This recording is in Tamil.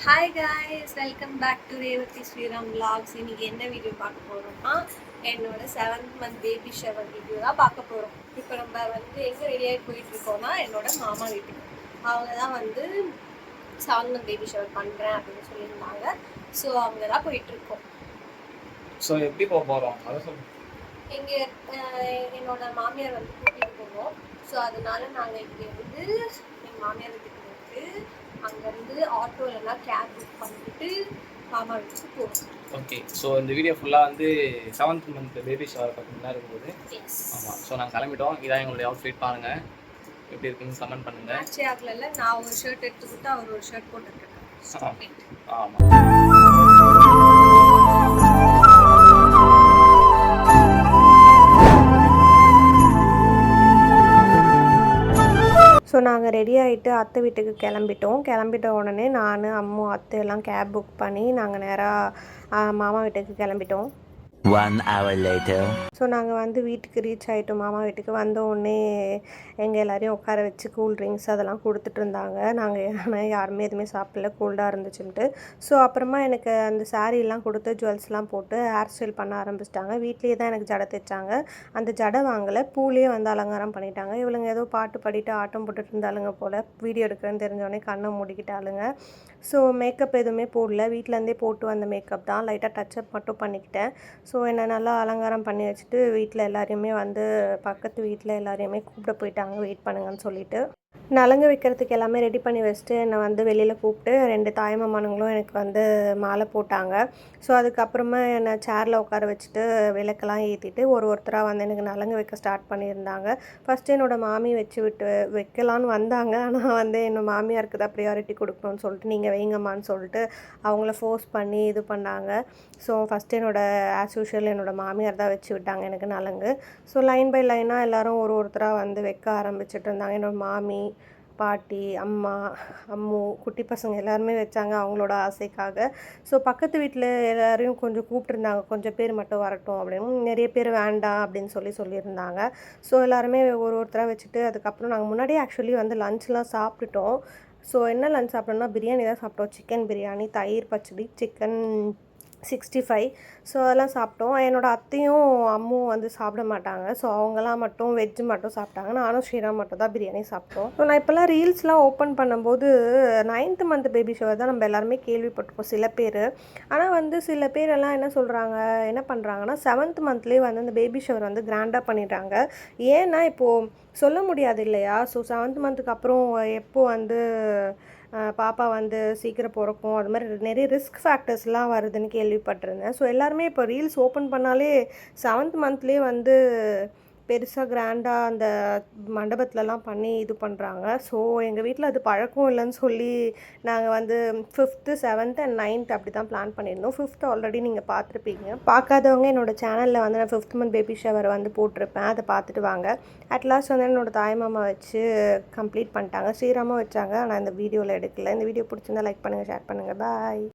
Hi guys, welcome back to Revathi Sriram vlogs. இன்னைக்கு என்ன வீடியோ பார்க்க போகிறோம்னா என்னோட 7th month baby shower video தான் பார்க்க போகிறோம். இப்போ நம்ம வந்து எங்கே ரெடியாகி போயிட்டுருக்கோம்னா என்னோட மாமா வீட்டுக்கு. அவங்க தான் வந்து 7th month பேபி ஷவர் பண்ணுறேன் அப்படின்னு சொல்லியிருந்தாங்க. ஸோ அவங்க தான் போயிட்டுருக்கோம். ஸோ எப்படி போக போகிறோம் அதை சொல்லுங்கள். இங்கே என்னோட மாமியார் வந்து கூட்டிகிட்டு போவோம். ஸோ அதனால நாங்கள் இங்கேருந்து எங்கள் மாமியார் வீட்டுக்கு போயிட்டு அங்கேருந்து ஆட்டோலலாம் கேப் புக் பண்ணிட்டு மாமா வீட்டுக்கு போவோம். ஓகே, ஸோ இந்த வீடியோ ஃபுல்லாக வந்து 7th month பேபி ஷவர் பார்த்தீங்கன்னா இருக்கும்போது ஆமாம். ஸோ நாங்கள் கிளம்பிட்டோம். இதான் எங்களுடைய அவுட்ஃபிட் பாருங்கள், எப்படி இருக்குன்னு கமெண்ட் பண்ணுங்கள். ஆச்சே ஆகல, நான் ஒரு ஷர்ட் எடுத்துக்கிட்டு அவர் ஒரு ஷர்ட் போட்டுருக்கேன். ஆமாம். ஸோ நாங்கள் ரெடி ஆகிட்டு அத்தை வீட்டுக்கு கிளம்பிட்ட உடனே நான் அம்மா அத்தை எல்லாம் கேப் புக் பண்ணி நாங்கள் நேராக மாமா வீட்டுக்கு கிளம்பிட்டோம். 1 hour later. ஸோ நாங்கள் வந்து வீட்டுக்கு ரீச் ஆகிட்டோம். மாமா வீட்டுக்கு வந்த உடனே எங்கள் எல்லோரையும் உட்கார வச்சு கூல் ட்ரிங்க்ஸ் அதெல்லாம் கொடுத்துட்டு இருந்தாங்க. நாங்கள் யாருமே எதுவுமே சாப்பிடல, கோல்டாக இருந்துச்சுன்ட்டு. ஸோ அப்புறமா எனக்கு அந்த சாரீலாம் கொடுத்து ஜுவல்ஸ்லாம் போட்டு ஹேர் ஸ்டைல் பண்ண ஆரம்பிச்சிட்டாங்க. வீட்லேயே தான் எனக்கு ஜடை தைச்சாங்க. அந்த ஜடை வாங்கலை, பூலேயே வந்து அலங்காரம் பண்ணிட்டாங்க. இவளுங்க ஏதோ பாட்டு பாடிட்டு ஆட்டம் போட்டுட்டு இருந்தாளுங்க போல். வீடியோ எடுக்கிறேன்னு தெரிஞ்சோடனே கண்ணை மூடிக்கிட்டாளுங்க. ஸோ மேக்கப் எதுவுமே போடல, வீட்டிலேருந்தே போட்டு வந்த மேக்கப் தான். லைட்டாக டச்சப் மட்டும் பண்ணிக்கிட்டேன். ஸோ என்னை நல்லா அலங்காரம் பண்ணி வச்சுட்டு வீட்டில் எல்லாரையுமே வந்து பக்கத்து வீட்டில் எல்லாரையுமே கூப்பிட போயிட்டாங்க, வெயிட் பண்ணுங்கன்னு சொல்லிட்டு. நலங்கு வைக்கிறதுக்கு எல்லாமே ரெடி பண்ணி வச்சுட்டு என்னை வந்து வெளியில் கூப்பிட்டு 2 தாய்மாமனுங்களும் எனக்கு வந்து மாலை போட்டாங்க. ஸோ அதுக்கப்புறமா என்னை சேரில் உட்கார வச்சுட்டு விளக்கெல்லாம் ஏற்றிட்டு ஒருத்தராக வந்து எனக்கு நலங்கு வைக்க ஸ்டார்ட் பண்ணியிருந்தாங்க. ஃபஸ்ட்டு என்னோடய மாமி வைக்கலான்னு வந்தாங்க. ஆனால் வந்து என்னோடய மாமியாருக்கு தான் ப்ரியாரிட்டி கொடுக்கணும்னு சொல்லிட்டு நீங்கள் வைங்கம்மான்னு சொல்லிட்டு அவங்கள ஃபோர்ஸ் பண்ணி இது பண்ணாங்க. ஸோ ஃபஸ்ட்டு ஆஸ் யூஷுவல் என்னோடய மாமியார் தான் வச்சு விட்டாங்க எனக்கு நலங்கு. ஸோ லைன் பை லைனாக எல்லோரும் ஒருத்தராக வந்து வைக்க ஆரம்பிச்சிட்டு இருந்தாங்க. என்னோடய மாமி, பாட்டி, அம்மா, அம்மு, குட்டி பசங்க எல்லாருமே வச்சாங்க அவங்களோட ஆசைக்காக. ஸோ பக்கத்து வீட்டில் எல்லோரையும் கொஞ்சம் கூப்பிட்டுருந்தாங்க, கொஞ்சம் பேர் மட்டும் வரட்டும் அப்படின்னு. நிறைய பேர் வேண்டாம் அப்படின்னு சொல்லியிருந்தாங்க. ஸோ எல்லாருமே ஒருத்தராக வச்சுட்டு அதுக்கப்புறம் நாங்கள் முன்னாடியே ஆக்சுவலி வந்து லஞ்ச்லாம் சாப்பிட்டுட்டோம். ஸோ என்ன லஞ்ச் சாப்பிட்டோம்னா பிரியாணி தான் சாப்பிட்டோம். சிக்கன் பிரியாணி, தயிர் பச்சடி, சிக்கன் 65. ஸோ அதெல்லாம் சாப்பிட்டோம். என்னோடய அத்தையும் அம்மும் வந்து சாப்பிட மாட்டாங்க. ஸோ அவங்களாம் மட்டும் வெஜ்ஜு மட்டும் சாப்பிட்டாங்க. நானும் ஸ்ரீராம் மட்டும் தான் பிரியாணி சாப்பிட்டோம். ஸோ நான் இப்போல்லாம் ரீல்ஸ்லாம் ஓப்பன் பண்ணும்போது 9th month பேபி ஷவர் தான் நம்ம எல்லாருமே கேள்விப்பட்டிருக்கோம் சில பேர். ஆனால் வந்து சில பேரெல்லாம் என்ன பண்ணுறாங்கன்னா 7th monthலேயே வந்து அந்த பேபி ஷவர் வந்து கிராண்டாக பண்ணிடுறாங்க. ஏன்னா இப்போது சொல்ல முடியாது இல்லையா? ஸோ 7th monthக்கு அப்புறம் எப்போ வந்து பாப்பா வந்து சீக்கிரம் பிறக்கும், அது மாதிரி நிறைய ரிஸ்க் ஃபேக்டர்ஸ்லாம் வருதுன்னு கேள்விப்பட்டிருந்தேன். ஸோ எல்லாருமே இப்போ ரீல்ஸ் ஓப்பன் பண்ணாலே 7th monthலேயே வந்து பெருசாக கிராண்டாக அந்த மண்டபத்துலலாம் பண்ணி இது பண்ணுறாங்க. ஸோ எங்கள் வீட்டில் அது பழக்கம் இல்லைன்னு சொல்லி நாங்கள் வந்து 5th, 7th and 9th அப்படி தான் பிளான் பண்ணியிருந்தோம். 5th ஆல்ரெடி நீங்கள் பார்த்துருப்பீங்க. பார்க்காதவங்க என்னோடய சேனலில் வந்து நான் 5th month பேபி ஷவர் வந்து போட்டிருப்பேன், அதை பார்த்துட்டு வாங்க. அட்லாஸ்ட் வந்து என்னோடய தாய்மாமா வச்சு கம்ப்ளீட் பண்ணிட்டாங்க. ஸ்ரீராமாக வச்சாங்க, ஆனால் இந்த வீடியோவில் எடுக்கல. இந்த வீடியோ பிடிச்சிருந்தா லைக் பண்ணுங்கள், ஷேர் பண்ணுங்கள். பாய்.